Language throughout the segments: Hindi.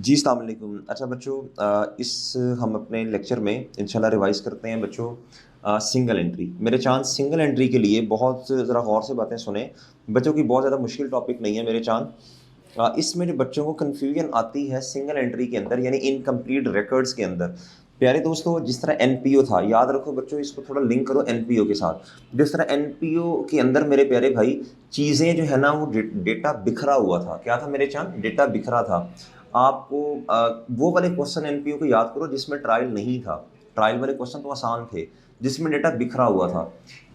जी, अस्सलाम वालेकुम। अच्छा बच्चों, हम अपने लेक्चर में इंशाल्लाह रिवाइज़ करते हैं बच्चों सिंगल एंट्री। मेरे चांस सिंगल एंट्री के लिए बहुत ज़रा गौर से बातें सुनें। बच्चों की बहुत ज़्यादा मुश्किल टॉपिक नहीं है मेरे चांद। इसमें जो बच्चों को कन्फ्यूजन आती है सिंगल एंट्री के अंदर यानी इनकम्प्लीट रिकॉर्ड्स के अंदर। प्यारे दोस्तों, जिस तरह एनपीओ था, याद रखो बच्चों, इसको थोड़ा लिंक करो एनपीओ के साथ। जिस तरह एनपीओ के अंदर मेरे प्यारे भाई चीज़ें जो है ना वो डेटा बिखरा हुआ था। क्या था मेरे चांद? डेटा बिखरा था। आपको वो वाले क्वेश्चन एनपीओ को याद करो जिसमें ट्रायल नहीं था। ट्रायल वाले क्वेश्चन तो आसान थे, जिसमें डेटा बिखरा हुआ था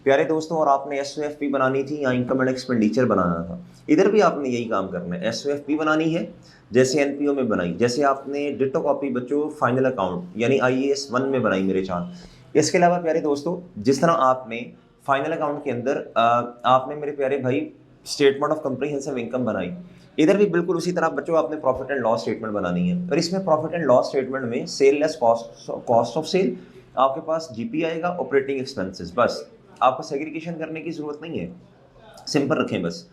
प्यारे दोस्तों। और आपने एसओएफपी बनानी थी या इनकम एंड एक्सपेंडिचर बनाना था। इधर भी आपने यही काम करना है, एसओएफपी बनानी है जैसे एनपीओ में बनाई। जैसे आपने डिटो कॉपी बच्चों फाइनल अकाउंट यानी आईएएस 1 में बनाई मेरे चांद। इसके अलावा प्यारे दोस्तों, जिस तरह आपने फाइनल अकाउंट के अंदर आपने मेरे प्यारे भाई स्टेटमेंट ऑफ कंप्रीहेंसिव इनकम बनाई, इधर भी बिल्कुल उसी तरह बच्चों आपने प्रॉफिट एंड लॉस स्टेटमेंट बनानी है। और इसमें प्रॉफिट एंड लॉस स्टेटमेंट में sale less cost of sale, आपके पास जीपी आएगा, ऑपरेटिंग एक्सपेंसेस। बस आपको सेग्रीगेशन करने की जरूरत नहीं है, सिंपल रखें बस।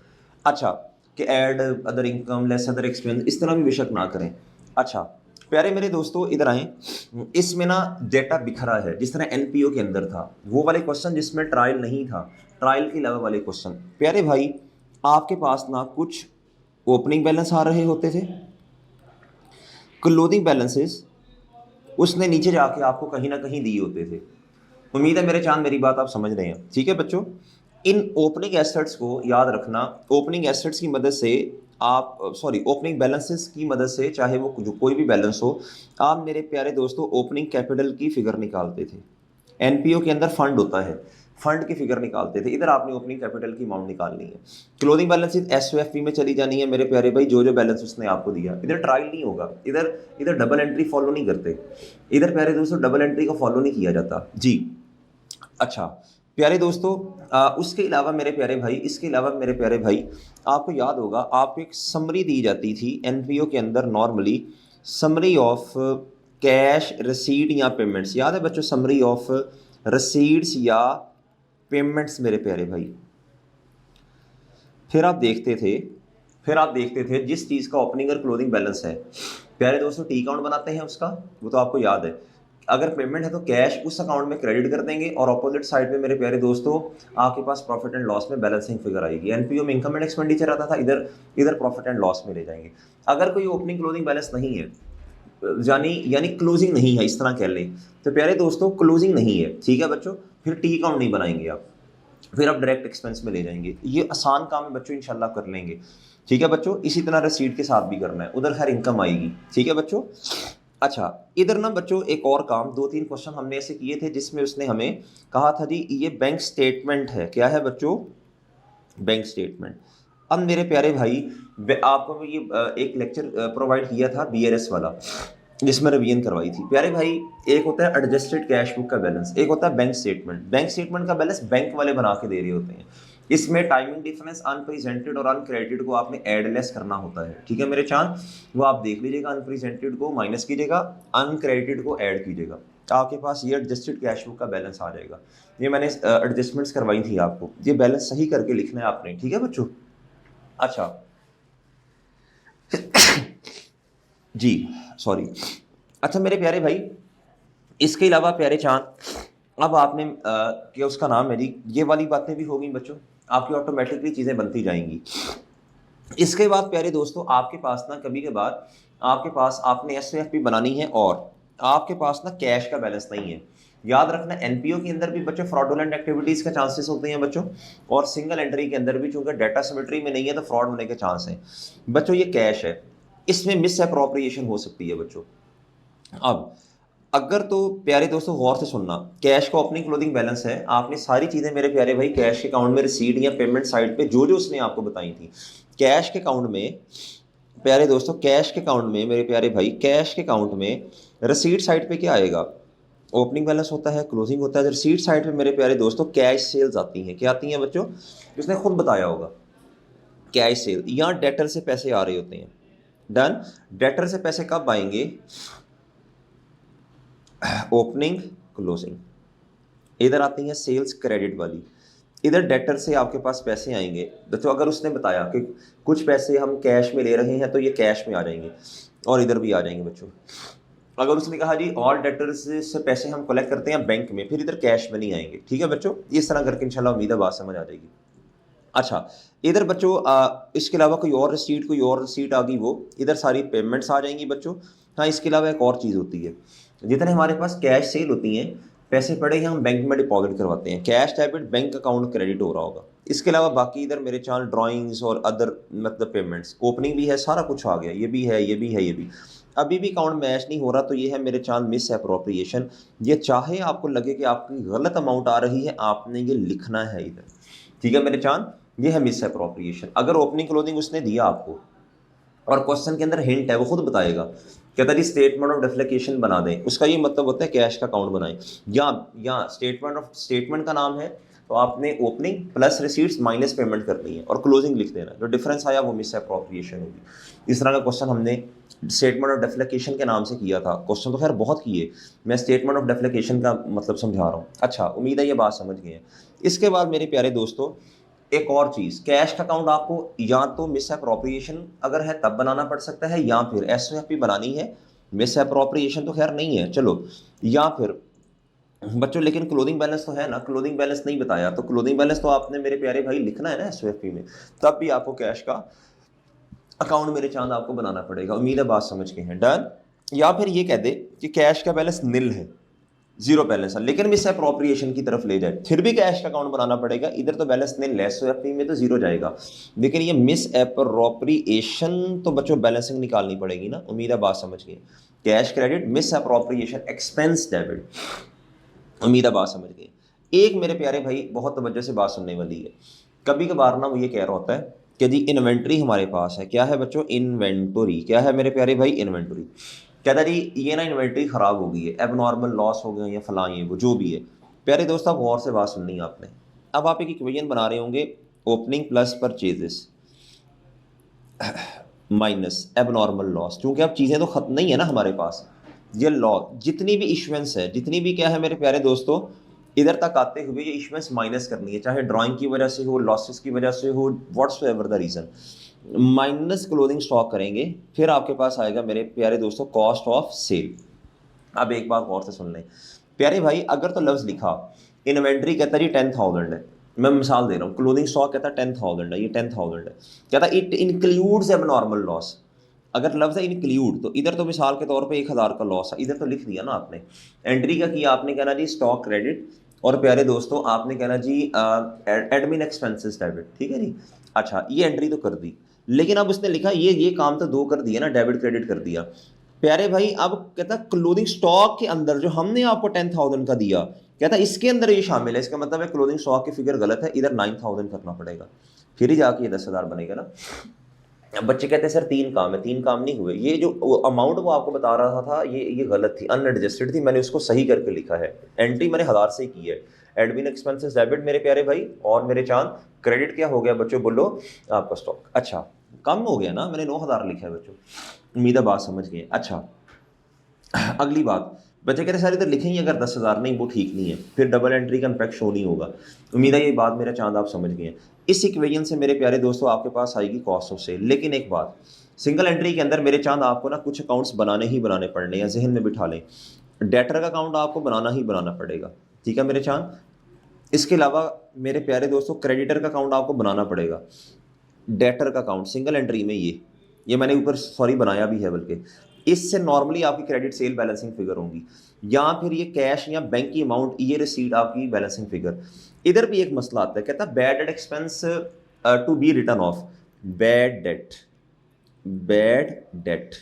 अच्छा, कि add other income less other expense, इस तरह भी बेशक ना करें। अच्छा प्यारे मेरे दोस्तों, इधर आए। इसमें ना डेटा बिखरा है जिस तरह एनपीओ के अंदर था। वो वाले क्वेश्चन जिसमें ट्रायल नहीं था, ट्रायल के अलावा वाले क्वेश्चन प्यारे भाई, आपके पास ना कुछ ओपनिंग बैलेंस आ रहे होते थे, क्लोजिंग बैलेंसेस उसने नीचे जाके आपको कहीं ना कहीं दिए होते थे। उम्मीद है मेरे चांद मेरी बात आप समझ रहे हैं, ठीक है बच्चों। इन ओपनिंग एसेट्स को याद रखना। ओपनिंग एसेट्स की मदद से आप ओपनिंग बैलेंसेस की मदद से, चाहे वो जो कोई भी बैलेंस हो, आप मेरे प्यारे दोस्तों ओपनिंग कैपिटल की फिगर निकालते थे। एनपीओ के अंदर फंड होता है, फंड की फिगर निकालते थे। इधर आपने ओपनिंग कैपिटल की अमाउंट निकालनी है। क्लोजिंग बैलेंस एसओएफपी में चली जानी है मेरे प्यारे भाई, जो जो बैलेंस उसने आपको दिया। इधर ट्रायल नहीं होगा, इधर इधर डबल एंट्री फॉलो नहीं करते। इधर प्यारे दोस्तों डबल एंट्री को फॉलो नहीं किया जाता जी। अच्छा प्यारे दोस्तों, उसके अलावा मेरे प्यारे भाई, इसके अलावा मेरे प्यारे भाई, आपको याद होगा आपको एक समरी दी जाती थी एनपीओ के अंदर normally, summary of cash receipt या पेमेंट्स। याद है बच्चों, समरी ऑफ रिसीट्स या पेमेंट्स मेरे प्यारे भाई। फिर आप देखते थे फिर आप देखते थे जिस चीज़ का ओपनिंग और क्लोजिंग बैलेंस है प्यारे दोस्तों, टी अकाउंट बनाते हैं उसका, वो तो आपको याद है। अगर पेमेंट है तो कैश उस अकाउंट में क्रेडिट कर देंगे, और अपोजिट साइड पे मेरे प्यारे दोस्तों आपके पास प्रॉफिट एंड लॉस में बैलेंसिंग फिगर आएगी। एनपीओ में इनकम एंड एक्सपेंडिचर आता था, इधर इधर प्रॉफिट एंड लॉस में ले जाएंगे। अगर कोई ओपनिंग क्लोजिंग बैलेंस नहीं है, यानी यानी क्लोजिंग नहीं है, इस तरह कह लें, तो प्यारे दोस्तों क्लोजिंग नहीं है, ठीक है बच्चों, फिर टी अकाउंट नहीं बनाएंगे आप, फिर आप डायरेक्ट एक्सपेंस में ले जाएंगे। ये आसान काम है बच्चों, इंशाल्लाह कर लेंगे, ठीक है बच्चों। इसी तरह रसीद के साथ भी करना है, उधर खैर इनकम आएगी, ठीक है बच्चों। अच्छा, इधर ना बच्चों एक और काम, दो तीन क्वेश्चन हमने ऐसे किए थे जिसमें उसने हमें कहा था जी ये बैंक स्टेटमेंट है। क्या है बच्चों? Bank statement. अब मेरे प्यारे भाई, आपको ये एक लेक्चर प्रोवाइड किया था बीआरएस वाला, जिसमें रिवीजन करवाई थी प्यारे भाई। एक होता है एडजस्टेड कैश बुक का बैलेंस, एक होता है बैंक स्टेटमेंट। बैंक स्टेटमेंट का बैलेंस बैंक वाले बना के दे रहे होते हैं। इसमें टाइमिंग डिफरेंस, अनप्रेजेंटेड और अनक्रेडिटेड को आपने एडलेस करना होता है, ठीक है मेरे चांद। वो आप देख लीजिएगा, अनप्रेजेंटेड को माइनस कीजिएगा, अनक्रेडिटेड को ऐड कीजिएगा, आपके पास ये एडजस्टेड कैश बुक का बैलेंस आ जाएगा। ये मैंने एडजस्टमेंट्स करवाई थी आपको, ये बैलेंस सही करके लिखना है आपने, ठीक है बच्चों। अच्छा जी, सॉरी। अच्छा मेरे प्यारे भाई, इसके अलावा प्यारे चांद, अब आपने क्या उसका नाम है जी, ये वाली बातें भी हो गई बच्चों, आपकी ऑटोमेटिकली चीज़ें बनती जाएंगी। इसके बाद प्यारे दोस्तों आपके पास ना कभी कभार आपके पास आपने एसएफपी बनानी है, और आपके पास ना कैश का बैलेंस नहीं है। याद रखना एनपीओ के अंदर भी बच्चों फ्रॉडुलेंट एक्टिविटीज़ के चांसेस होते हैं बच्चों, और सिंगल एंट्री के अंदर भी, चूंकि डाटा सिमेट्री में नहीं है तो फ्रॉड होने के चांस हैं बच्चों। ये कैश है, इसमें मिस अप्रोप्रिएशन हो सकती है बच्चों। अब अगर तो प्यारे दोस्तों गौर से सुनना, कैश का ओपनिंग क्लोजिंग बैलेंस है, आपने सारी चीज़ें मेरे प्यारे भाई कैश के अकाउंट में रिसीट या पेमेंट साइड पे जो जो उसने आपको बताई थी, कैश के अकाउंट में प्यारे दोस्तों, कैश के अकाउंट में मेरे प्यारे भाई, कैश के अकाउंट में रिसीट साइड पे क्या आएगा? ओपनिंग बैलेंस होता है, क्लोजिंग होता है। रिसीट साइड पे मेरे प्यारे दोस्तों कैश सेल्स आती हैं। क्या आती हैं बच्चों? उसने खुद बताया होगा, कैश सेल, या डेटर से पैसे आ रहे होते हैं। डन। डेटर से पैसे कब आएंगे? Opening closing. इधर आती है सेल्स क्रेडिट वाली, इधर डेटर से आपके पास पैसे आएंगे। तो अगर उसने बताया कि कुछ पैसे हम कैश में ले रहे हैं तो ये कैश में आ जाएंगे, और इधर भी आ जाएंगे बच्चों। अगर उसने कहा जी ऑल डेटर्स से पैसे हम कलेक्ट करते हैं बैंक में, फिर इधर कैश में नहीं आएंगे। ठीक है बच्चों, इस तरह करके इंशाल्लाह उम्मीद है बात समझ आ जाएगी। अच्छा, इधर बच्चों इसके अलावा कोई और रिसीट आ गई, वो इधर सारी पेमेंट्स आ जाएंगी बच्चों। हाँ, इसके अलावा एक और चीज़ होती है, जितने हमारे पास कैश सेल होती हैं, पैसे पड़े हैं हम बैंक में डिपॉजिट करवाते हैं, cash debit bank account credit हो रहा होगा। इसके अलावा बाकी इधर मेरे ख्याल ड्राइंग्स और अदर मतलब पेमेंट्स, ओपनिंग भी है, सारा कुछ आ गया, ये भी है, ये भी है, ये भी। अभी भी अकाउंट मैच नहीं हो रहा, तो ये है मेरे ख्याल मिस अप्रोप्रिएशन। ये चाहे आपको लगे कि आपकी गलत अमाउंट आ रही है, आपने ये लिखना है इधर। ठीक है मेरे चांद, ये है मिस अप्रोप्रिएशन। अगर ओपनिंग क्लोजिंग उसने दिया आपको और क्वेश्चन के अंदर हिंट है, वो खुद बताएगा, कहता जी स्टेटमेंट ऑफ डेफिकेशन बना दें, उसका ये मतलब होता है कैश का अकाउंट बनाएं। या स्टेटमेंट का नाम है, तो आपने opening plus receipts minus payment करनी है और क्लोजिंग लिख देना, जो डिफरेंस आया वो मिस अप्रोप्रिएशन होगी। इस तरह का क्वेश्चन हमने स्टेटमेंट ऑफ डेफिकेशन के नाम से किया था। क्वेश्चन तो खैर बहुत किए, मैं स्टेटमेंट ऑफ डेफिकेशन का मतलब समझा रहा हूँ। अच्छा, उम्मीद है ये बात समझ गए हैं। इसके बाद मेरे प्यारे दोस्तों एक और चीज़, कैश का अकाउंट आपको या तो मिस अप्रोप्रिएशन अगर है तब बनाना पड़ सकता है, या फिर एसओएफपी बनानी है। मिस अप्रोप्रिएशन तो खैर नहीं है, चलो, या फिर बच्चों लेकिन क्लोजिंग बैलेंस तो है ना, क्लोजिंग बैलेंस नहीं बताया, तो क्लोजिंग बैलेंस तो आपने मेरे प्यारे भाई लिखना है ना एसओएफपी में, तब भी आपको कैश का अकाउंट मेरे चांद आपको बनाना पड़ेगा। उम्मीद है बात समझ के हैं, डन। या फिर ये कह दे कि कैश का बैलेंस निल है, जीरो बैलेंस है, लेकिन मिस अप्रोप्रिएशन की तरफ ले जाए, फिर भी कैश का अकाउंट बनाना पड़ेगा। इधर तो बैलेंस निल है, एसओएफपी में तो जीरो जाएगा, लेकिन ये मिस अप्रोप्रिएशन तो बच्चों बैलेंसिंग निकालनी पड़ेगी ना। उम्मीद है बात समझ गए। Cash credit, miss appropriation, expense debit. उम्मीद है बात समझ गए। एक मेरे प्यारे भाई बहुत तवज्जो से बात सुनने वाली है। कभी कभार ना वो ये कह रहा होता है कि जी इन्वेंट्री हमारे पास है, क्या है बच्चों, इन्वेंटरी। क्या है मेरे प्यारे भाई, इन्वेंटरी। कहता जी ये ना इन्वेंट्री खराब हो गई है, एबनॉर्मल लॉस हो गए या फलां ये वो जो भी है। प्यारे दोस्त आप गौर से बात सुननी है आपने। अब आप एक इक्वेशन बना रहे होंगे, opening plus purchases minus abnormal loss, क्योंकि अब चीज़ें तो खत्म नहीं है ना हमारे पास। ये लॉ जितनी भी इशुएंस है, जितनी भी क्या है मेरे प्यारे दोस्तों, इधर तक आते हुए ये इशुएंस माइनस करनी है, चाहे ड्राइंग की वजह से हो, लॉसेस की वजह से हो, whatsoever the reason, minus closing stock करेंगे, फिर आपके पास आएगा मेरे प्यारे दोस्तों कॉस्ट ऑफ सेल। अब एक बात गौर से सुन लें प्यारे भाई, अगर तो लफ्ज़ लिखा इन्वेंट्री कहता जी 10,000 है, मैं मिसाल दे रहा हूँ, क्लोजिंग स्टॉक कहता 10,000 है, ये 10,000 है, कहता इट इंक्लूड्स एबनॉर्मल लॉस। अगर लफ्ज़ है इंक्लूड, तो इधर तो मिसाल के तौर पे 1,000 का लॉस है, इधर तो लिख दिया ना आपने। एंट्री का किया आपने, कहना जी स्टॉक क्रेडिट, और प्यारे दोस्तों आपने कहना जी एडमिन एक्सपेंसेस डेबिट। ठीक है जी। अच्छा, ये एंट्री तो कर दी, लेकिन अब उसने लिखा ये काम तो दो कर दिया ना, डेबिट क्रेडिट कर दिया। प्यारे भाई अब कहता क्लोजिंग स्टॉक के अंदर जो हमने आपको 10,000 का दिया, कहता इसके अंदर ये शामिल है, इसका मतलब है क्लोजिंग स्टॉक की फिगर गलत है, इधर 9,000 करना पड़ेगा, फिर ही जाके ये 10,000 बनेगा ना। अब बच्चे कहते हैं सर 3 काम है, 3 काम नहीं हुए, ये जो अमाउंट वो आपको बता रहा था ये गलत थी, अनएडजस्टेड थी, मैंने उसको सही करके लिखा है, एंट्री मैंने 1000 से की है, एडमिन एक्सपेंसेस डेबिट मेरे प्यारे भाई, और मेरे चांद क्रेडिट क्या हो गया बच्चों, बोलो आपका स्टॉक। अच्छा, कम हो गया ना, मैंने 9,000 लिखा है बच्चों। उम्मीद है बात समझ गए। अच्छा, अगली बात, बच्चे कहते सारे इधर लिखेंगे अगर 10,000, नहीं वो ठीक नहीं है, फिर डबल एंट्री का इम्पैक्ट शो नहीं होगा। उम्मीद है ये बात मेरा चांद आप समझ गए हैं। इस इक्वेशन से मेरे प्यारे दोस्तों आपके पास आएगी कॉस्ट ऑफ सेल। लेकिन एक बात, सिंगल एंट्री के अंदर मेरे चांद आपको ना कुछ अकाउंट्स बनाने ही बनाने पड़ने हैं, जहन में बिठा लें। डेटर का अकाउंट आपको बनाना ही बनाना पड़ेगा, ठीक है मेरे चांद। इसके अलावा मेरे प्यारे दोस्तों क्रेडिटर का अकाउंट आपको बनाना पड़ेगा। डेटर का अकाउंट सिंगल एंट्री में ये मैंने ऊपर सॉरी बनाया भी है, बल्कि इससे नॉर्मली आपकी क्रेडिट सेल बैलेंसिंग फिगर होंगी, या फिर ये कैश या बैंक की अमाउंट, ये रिसीट आपकी बैलेंसिंग फिगर। इधर भी एक मसला आता है, कहता bad debt expense to be written off, bad debt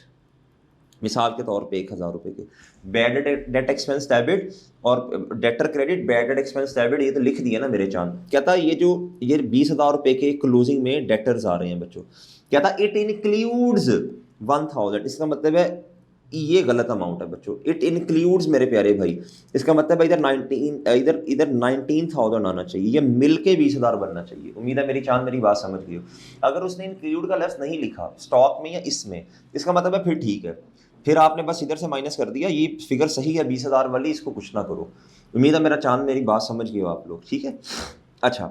मिसाल के तौर पे 1,000 रुपये के बैड डेट एक्सपेंस डेबिट और debtor credit, bad debt expense debit, ये तो लिख दिया ना मेरे चांद। कहता ये 20,000 रुपये के क्लोजिंग में डेटर्स आ रहे हैं बच्चों, कहता इट इंक्लूड्स 1,000, इसका मतलब है ये गलत अमाउंट है बच्चों, इट इंक्लूड्स मेरे प्यारे भाई, इसका मतलब है इधर 19,000 आना चाहिए, ये मिल के 20,000 बनना चाहिए। उम्मीद है मेरी चांद मेरी बात समझ गई हो। अगर उसने इंक्लूड का लफ्ज़ नहीं लिखा स्टॉक में या इसमें, इसका मतलब है फिर ठीक है, फिर आपने बस इधर से माइनस कर दिया, ये फिगर सही है 20,000 वाली, इसको कुछ ना करो। उम्मीद है मेरा चांद मेरी बात समझ गए हो आप लोग, ठीक है। अच्छा,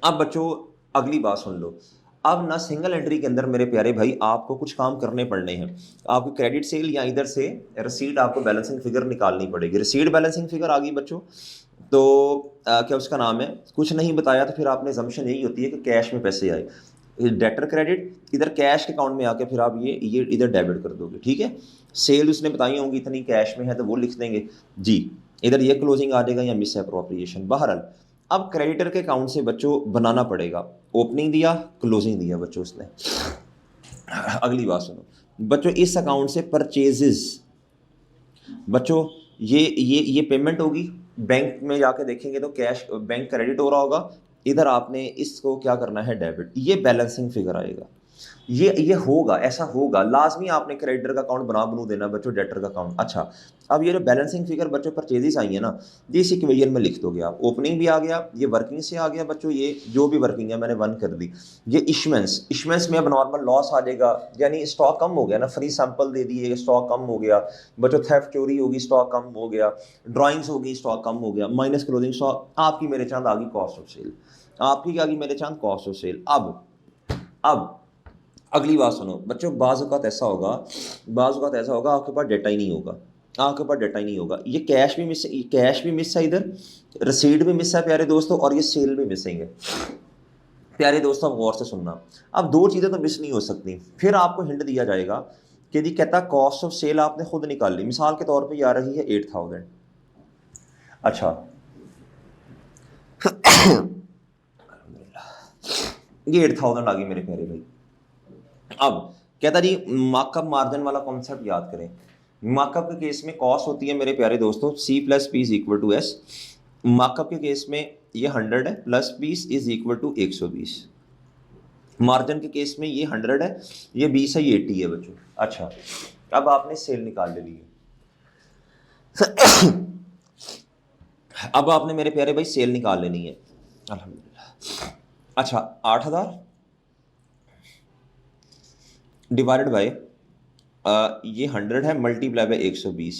अब बच्चों अगली बात सुन लो। अब ना सिंगल एंट्री के अंदर मेरे प्यारे भाई आपको कुछ काम करने पड़ने हैं। आपको क्रेडिट सेल या इधर से रिसीट आपको बैलेंसिंग फिगर निकालनी पड़ेगी। रिसीट बैलेंसिंग फिगर आ गई बच्चों, तो क्या उसका नाम है, कुछ नहीं बताया तो फिर आपने assumption यही होती है कि कैश में पैसे आए, डेटर क्रेडिट इधर कैश के अकाउंट में आके फिर आप ये इधर डेबिट कर दोगे, ठीक है। सेल उसने बताई होंगी इतनी कैश में है तो वो लिख देंगे जी, इधर ये क्लोजिंग आ जाएगा या मिस अप्रोप्रिएशन। बहरहाल अब क्रेडिटर के अकाउंट से बच्चों बनाना पड़ेगा, ओपनिंग दिया क्लोजिंग दिया बच्चों उसने। अगली बात सुनो बच्चों, इस अकाउंट से परचेजेस बच्चों ये पेमेंट होगी, बैंक में जाके देखेंगे तो कैश बैंक क्रेडिट हो रहा होगा, इधर आपने इसको क्या करना है डेबिट, ये बैलेंसिंग फिगर आएगा। ये होगा, ऐसा होगा लाजमी, आपने क्रेडिटर का अकाउंट बनू देना बच्चों, डेटर का अकाउंट। अच्छा, अब ये जो बैलेंसिंग फिगर बच्चों परचेजेस आई है ना, ये इस इक्वेशन में लिख दोगे आप। ओपनिंग भी आ गया, ये वर्किंग से आ गया बच्चों, ये जो भी वर्किंग है मैंने वन कर दी। ये इशमेंस में अब नॉर्मल लॉस आ जाएगा, यानी स्टॉक कम हो गया ना, फ्री सैंपल दे दिए स्टॉक कम हो गया बच्चों, थेफ्ट चोरी होगी स्टॉक कम हो गया, ड्राइंग्स होगी स्टॉक कम हो गया, माइनस क्लोजिंग स्टॉक, आपकी मेरे चांद आ गई कॉस्ट ऑफ सेल, आपकी क्या गई मेरे चांद कॉस्ट ऑफ सेल। अब अगली बात सुनो बच्चों, बाज़ औक़ात ऐसा होगा, आपके पास डेटा ही नहीं होगा, ये कैश भी मिस है, इधर रसीद भी मिस है प्यारे दोस्तों, और ये सेल भी मिसिंग है। प्यारे दोस्तों अब गौर से सुनना, अब दो चीज़ें तो मिस नहीं हो सकती। फिर आपको हिंट दिया जाएगा कि जी कहता कॉस्ट ऑफ सेल आपने खुद निकाल ली, मिसाल के तौर पे आ रही है 8000। अच्छा ये 8000 आ गई मेरे प्यारे भाई। अब कहता जी मार्कअप मार्जिन वाला कॉन्सेप्ट याद करें। मार्कअप के केस में कॉस्ट होती है मेरे प्यारे दोस्तों C plus P is equal to S. Markup के केस में ये 100 है, plus 20 is equal to 120। Margin के केस में ये 100 है, ये 20 है, ये 80 है बच्चों। अच्छा, अब आपने सेल निकाल ले ली अब आपने मेरे प्यारे भाई सेल निकाल लेनी है, अल्हम्दुलिल्लाह। अच्छा 8000 डिवाइडेड बाय ये 100 है, मल्टीप्लाई बाय 120,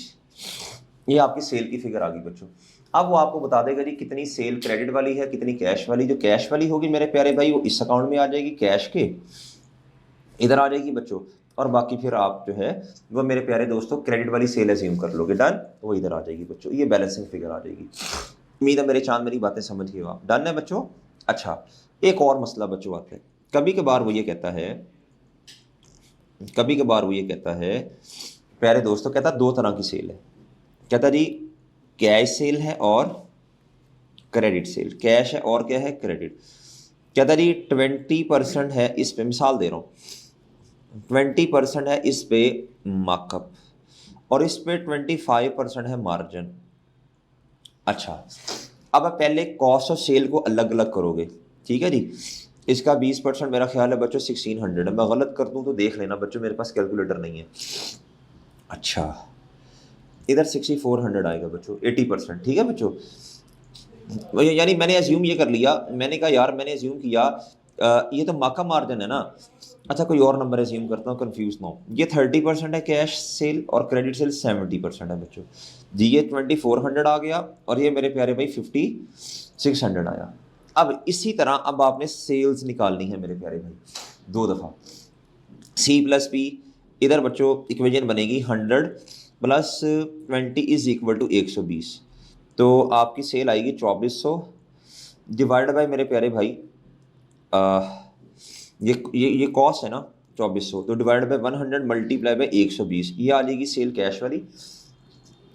ये आपकी सेल की फिगर आ गई बच्चों। अब वो आपको बता देगा जी कितनी सेल क्रेडिट वाली है, कितनी कैश वाली। जो कैश वाली होगी मेरे प्यारे भाई वो इस अकाउंट में आ जाएगी, कैश के इधर आ जाएगी बच्चों, और बाकी फिर आप जो है वो मेरे प्यारे दोस्तों क्रेडिट वाली सेल एज्यूम कर लोगे, डन, तो वो इधर आ जाएगी बच्चों, ये बैलेंसिंग फिगर आ जाएगी। उम्मीद है मेरे चांद मेरी बातें समझ गए हो आप, डन है बच्चों। अच्छा, एक और मसला बच्चों आता है, कभी कभार वो ये कहता है प्यारे दोस्तों, कहता दो तरह की सेल है, कहता जी कैश सेल है और क्रेडिट सेल, कैश है और क्या है क्रेडिट। कहता जी 20% है इस पे, मिसाल दे रहा हूँ, 20% है इस पे मार्कअप और इस पे 25% है मार्जिन। अच्छा, अब आप पहले कॉस्ट ऑफ सेल को अलग अलग करोगे, ठीक है जी। इसका 20% मेरा ख्याल है बच्चों 1600 है, मैं गलत कर दूं तो देख लेना बच्चों, मेरे पास कैलकुलेटर नहीं है। अच्छा, इधर 6400 आएगा बच्चों, 80%, ठीक है बच्चों। यानी मैंने एज्यूम ये कर लिया, मैंने कहा यार मैंने एज्यूम किया ये तो माका मार्जिन है ना। अच्छा कोई और नंबर एज्यूम करता हूँ, कंफ्यूज ना हो। ये 30% है कैश सेल और क्रेडिट सेल 70% है बच्चों जी। ये 2400 आ गया और ये मेरे प्यारे भाई 5600 आया। अब इसी तरह अब आपने सेल्स निकालनी है मेरे प्यारे भाई, दो दफ़ा C प्लस पी, इधर बच्चों इक्वेशन बनेगी 100 प्लस 20 इज इक्वल टू 120, तो आपकी सेल आएगी 2400 डिवाइड बाय मेरे प्यारे भाई ये कॉस्ट है ना 2400, तो डिवाइड बाय 100 मल्टीप्लाई बाय 120, ये आ जाएगी सेल कैश वाली।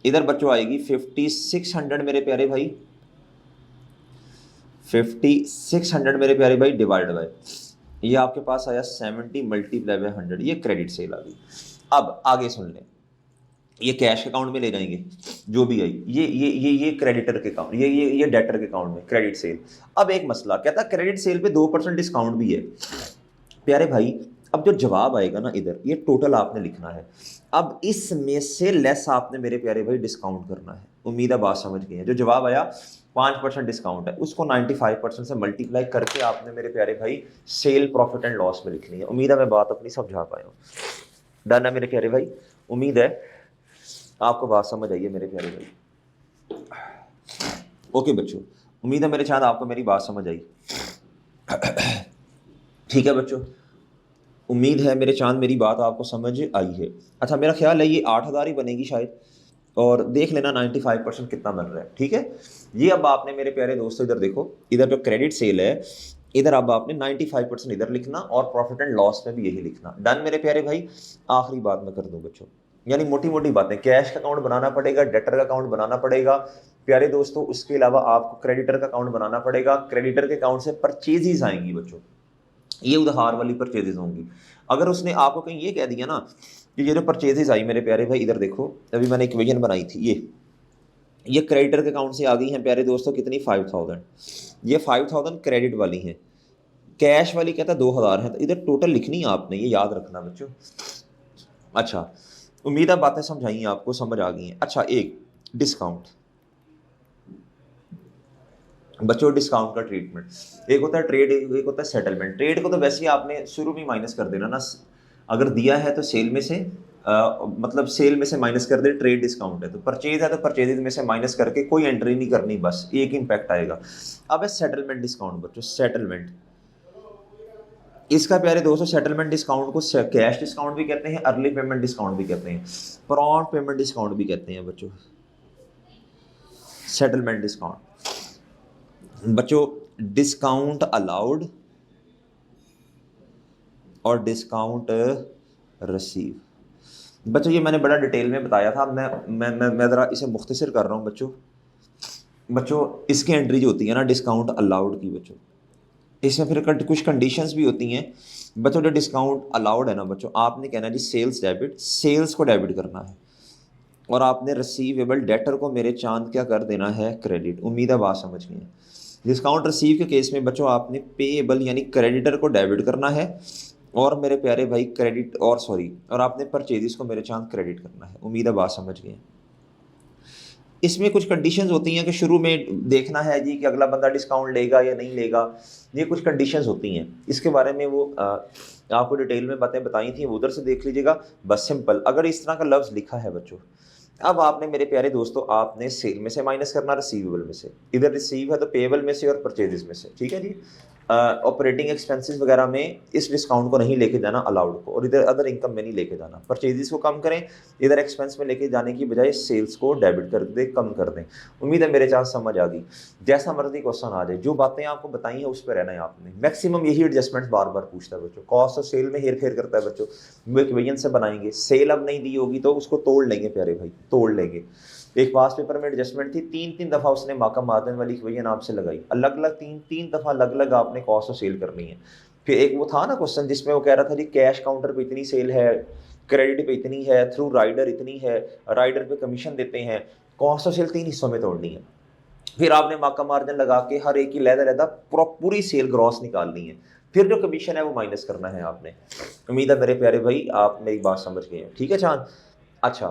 इधर बच्चों आएगी 5600 मेरे प्यारे भाई, 5600 मेरे प्यारे भाई डिवाइड बाय ये आपके पास आया 70 मल्टीप्लाई बाय 100, ये क्रेडिट सेल आ गई। अब आगे सुन लें, ये कैश अकाउंट में ले जाएंगे जो भी आई, ये क्रेडिटर के अकाउंट, ये डेटर के अकाउंट में क्रेडिट सेल। अब एक मसला कहता क्रेडिट सेल पे 2% डिस्काउंट भी है प्यारे भाई। अब जो जवाब आएगा ना इधर, ये टोटल आपने लिखना है, अब इसमें से लेस आपने मेरे प्यारे भाई डिस्काउंट करना है। उम्मीद है बात समझ गई है। जो जवाब आया 5% डिस्काउंट है, उसको 95% से मल्टीप्लाई करके आपने मेरे प्यारे भाई सेल प्रॉफिट एंड लॉस में लिखनी है। उम्मीद है मैं बात अपनी समझा पाया हूँ, डन है मेरे प्यारे भाई। उम्मीद है आपको बात समझ आई है मेरे प्यारे भाई। ओके बच्चों, उम्मीद है मेरे चांद आपको मेरी बात समझ आई। ठीक है बच्चों, उम्मीद है मेरे चाँद मेरी बात आपको समझ आई है। अच्छा, मेरा ख़्याल है ये 8,000 ही बनेगी शायद, और देख लेना 95% कितना बन रहा है, ठीक है? ये अब आपने मेरे प्यारे दोस्तों इधर देखो, इधर जो क्रेडिट सेल है, इधर अब आपने 95% इधर लिखना और प्रॉफ़िट एंड लॉस में भी यही लिखना। डन मेरे प्यारे भाई? आखिरी बात मैं कर दूँ बच्चों, यानी मोटी-मोटी बातें, कैश का अकाउंट बनाना पड़ेगा, डेटर का अकाउंट बनाना पड़ेगा, प्यारे दोस्तों उसके अलावा आपको क्रेडिटर का अकाउंट बनाना पड़ेगा, क्रेडिटर के अकाउंट से परचेज़ेज़ आएँगी बच्चों, ये उधार वाली परचेज़ेज़ होंगी। अगर उसने आपको कहीं ये कह दिया ना कि ये जो परचेज़ेज़ आई मेरे प्यारे भाई, इधर देखो, अभी मैंने इक्वेशन बनाई थी, ये क्रेडिटर के अकाउंट से आ गई हैं प्यारे दोस्तों कितनी, 5,000, ये 5,000 क्रेडिट वाली हैं, कैश वाली कहता है 2,000 है, तो इधर टोटल लिखनी है आपने, ये याद रखना बच्चों। अच्छा, उम्मीद है बातें समझाई आपको, समझ आ गई हैं। अच्छा, एक डिस्काउंट बच्चों, डिस्काउंट का ट्रीटमेंट, एक होता है ट्रेड, एक होता है सेटलमेंट। ट्रेड को तो वैसे ही आपने शुरू में माइनस कर देना ना, अगर दिया है तो सेल में से मतलब सेल में से माइनस कर दे, ट्रेड डिस्काउंट है तो परचेज है तो परचेजेज में से माइनस करके कोई एंट्री नहीं करनी, बस एक इम्पैक्ट आएगा। अब है सेटलमेंट डिस्काउंट बच्चों, सेटलमेंट, इसका प्यारे दोस्तों सेटलमेंट डिस्काउंट को कैश डिस्काउंट भी कहते हैं, अर्ली पेमेंट डिस्काउंट भी कहते हैं, प्रॉम्प्ट पेमेंट डिस्काउंट भी कहते हैं बच्चों। सेटलमेंट डिस्काउंट बच्चों, डिस्काउंट अलाउड और डिस्काउंट रिसीव। बच्चों ये मैंने बड़ा डिटेल में बताया था, मैं ज़रा इसे मुख्तसर कर रहा हूँ बच्चों इसकी एंट्री जो होती है ना डिस्काउंट अलाउड की बच्चों, इसमें फिर कुछ कंडीशंस भी होती हैं बच्चों। जो डिस्काउंट अलाउड है ना बच्चों, आपने कहना है जी सेल्स डेबिट, सेल्स को डेबिट करना है, और आपने रिसीवेबल डेटर को मेरे चांद क्या कर देना है, क्रेडिट। उम्मीद है बात समझ गई है। डिस्काउंट रिसीव के केस में बच्चों आपने पेएबल यानी क्रेडिटर को डेबिट करना है, और मेरे प्यारे भाई क्रेडिट और आपने परचेजेस को मेरे चांद क्रेडिट करना है। उम्मीद है बात समझ गए। इसमें कुछ कंडीशंस होती हैं कि शुरू में देखना है जी कि अगला बंदा डिस्काउंट लेगा या नहीं लेगा, ये कुछ कंडीशंस होती हैं, इसके बारे में वो आपको डिटेल में बातें बताई थी, वो उधर से देख लीजिएगा। बस सिंपल, अगर इस तरह का लफ्ज़ लिखा है बच्चों, अब आपने मेरे प्यारे दोस्तों आपने सेल में से माइनस करना, रिसीवेबल में से, इधर रिसीव है तो पेएबल में से और परचेजेस में से, ठीक है जी। ऑपरेटिंग एक्सपेंसेस वगैरह में इस डिस्काउंट को नहीं लेके जाना, अलाउड को, और इधर अदर इनकम में नहीं लेके जाना। परचेजेस को कम करें, इधर एक्सपेंस में लेके जाने की बजाय सेल्स को डेबिट कर दे, कम कर दें। उम्मीद है मेरे चांस समझ आ गई। जैसा मर्जी क्वेश्चन आ जाए, जो बातें आपको बताई हैं उस पर रहना है आपने। मैक्सिमम यही एडजस्टमेंट बार बार पूछता है बच्चों, कॉस्ट और सेल में हेर फेर करता है बच्चों। वो इक्वेशन से बनाएंगे, सेल अब नहीं दी होगी तो उसको तोड़ लेंगे प्यारे भाई, तोड़ लेंगे। एक पास पेपर में एडजस्टमेंट थी, तीन दफ़ा उसने मार्कअप मार्जिन वाली इक्वेशन आपसे लगाई, अलग अलग तीन दफ़ा अलग अलग आपने कॉस्ट और सेल करनी है। फिर एक वो था ना क्वेश्चन जिसमें वो कह रहा था जी कैश काउंटर पे इतनी सेल है, क्रेडिट पे इतनी है, थ्रू राइडर इतनी है, राइडर पे कमीशन देते हैं, कॉस्ट और सेल 3 हिस्सों में तोड़नी है। फिर आपने मार्कअप मार्जिन लगा के हर एक की लहदा पूरी सेल ग्रॉस निकालनी है, फिर जो कमीशन है वो माइनस करना है आपने। उम्मीद है मेरे प्यारे भाई आप मेरी बात समझ गए हैं, ठीक है चांद। अच्छा,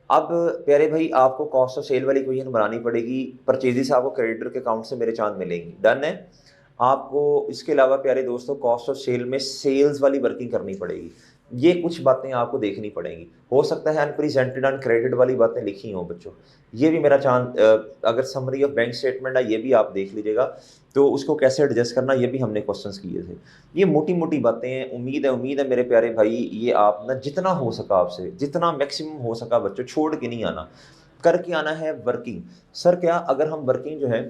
अब प्यारे भाई आपको कॉस्ट ऑफ सेल वाली इक्वेशन बनानी पड़ेगी, परचेजेस आपको क्रेडिटर के अकाउंट से मेरे चांद मिलेंगी, डन है। आपको इसके अलावा प्यारे दोस्तों कॉस्ट ऑफ सेल में सेल्स वाली वर्किंग करनी पड़ेगी, ये कुछ बातें आपको देखनी पड़ेंगी। हो सकता है अनप्रेजेंटेड एंड क्रेडिट वाली बातें लिखी हों बच्चों, ये भी मेरा चांद अगर समरी ऑफ बैंक स्टेटमेंट है ये भी आप देख लीजिएगा, तो उसको कैसे एडजस्ट करना ये भी हमने क्वेश्चंस किए थे। ये मोटी मोटी बातें हैं। उम्मीद है मेरे प्यारे भाई ये आप ना जितना हो सका आपसे, जितना मैक्सिमम हो सका बच्चों छोड़ के नहीं आना, करके आना है वर्किंग। सर क्या अगर हम वर्किंग जो है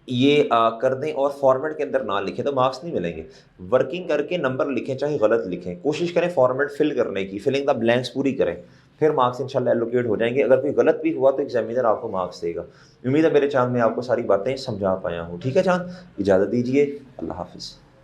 ये कर दें और फॉर्मेट के अंदर ना लिखें तो मार्क्स नहीं मिलेंगे। वर्किंग करके नंबर लिखें चाहे गलत लिखें, कोशिश करें फॉर्मेट फिल करने की, फिलिंग द ब्लैंक्स पूरी करें, फिर मार्क्स इंशाल्लाह एलोकेट हो जाएंगे। अगर कोई गलत भी हुआ तो एग्जामिनर आपको मार्क्स देगा। उम्मीद है मेरे चांद में आपको सारी बातें समझा पाया हूँ, ठीक है चांद, इजाज़त दीजिए, अल्लाह हाफिज़।